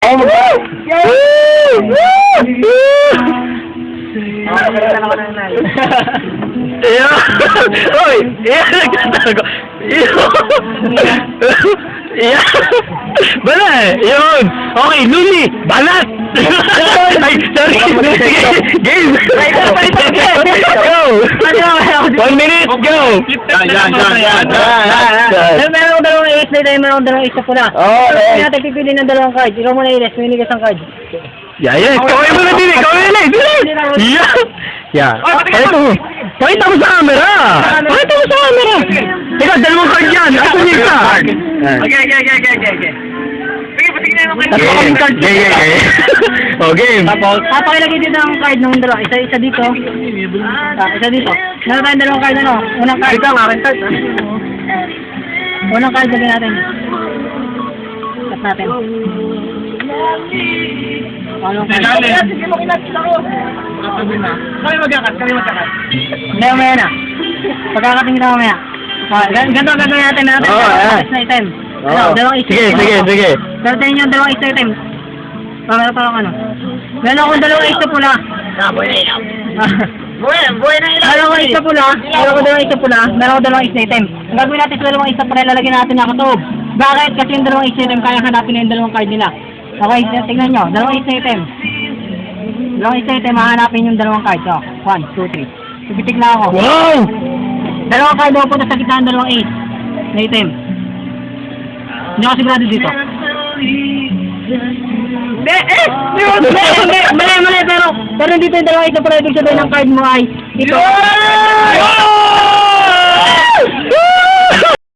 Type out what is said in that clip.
Oh, Iyo! Uy! Iyo! Nagtatago! Iyo! Iyo! Bala eh! Yun! Okay, Luli! Balat! Ay, sorry! Sige! Game! Go! 1 minute! Go! Yan! Meron dalawang ace na tayo, meron dalawang ace na pula. Hindi natin pipili ng dalawang card. Ikaw muna iles, may nigas ang card. Yan! Kawin mo na din! Kawin na! Yan! Yan! Pakita mo! Pakita mo sa camera! Pakita mo sa camera! Teka, dalawang card yan! Ito niya isa! Okay. Sige, patingin na yung Tatlo kaming card! Okay! Okay! Tapos, papakilagay dito ang card ng dalawa. Isa dito. Isa dito. Meron tayong dalawang card ano. Unang card. Ito ang aking card. Unang card lagyan natin. Cut natin. Anong card? Sige, makilala ko. Kami magkakat. Hindi, mamaya na. Pagkakating kita mamaya. Ganito ang gagawin natin. Meron tayong dalawang ace na item. Dalawang ace na item. Sige! Meron tayong yung dalawang ace na item. Meron pa lang ano. Meron akong dalawang ace na pula. Buhay na ilang. Meron akong ace na pula. Meron akong dalawang ace na pula. Meron akong dalawang ace na item. Ang gagawin natin sa dalawang ace na pula, lalagyan natin na katuog. Bakit? Kasi yung dalawang ace na item, kaya hanapin na yung dalawang card nila. Okay, tingnan nyo. Dalawang ace na item. Dalawang ace na item, hahanapin yung dalawang card. So, 1, 2, 3. Tubitik na ako. Wow! Dalawang card ako punta sa gitna ng dalawang ace na item. Hindi ako sigurado dito. Mali, pero dito yung dalawang ace na pala, ibig sabihin ng card mo ay ito.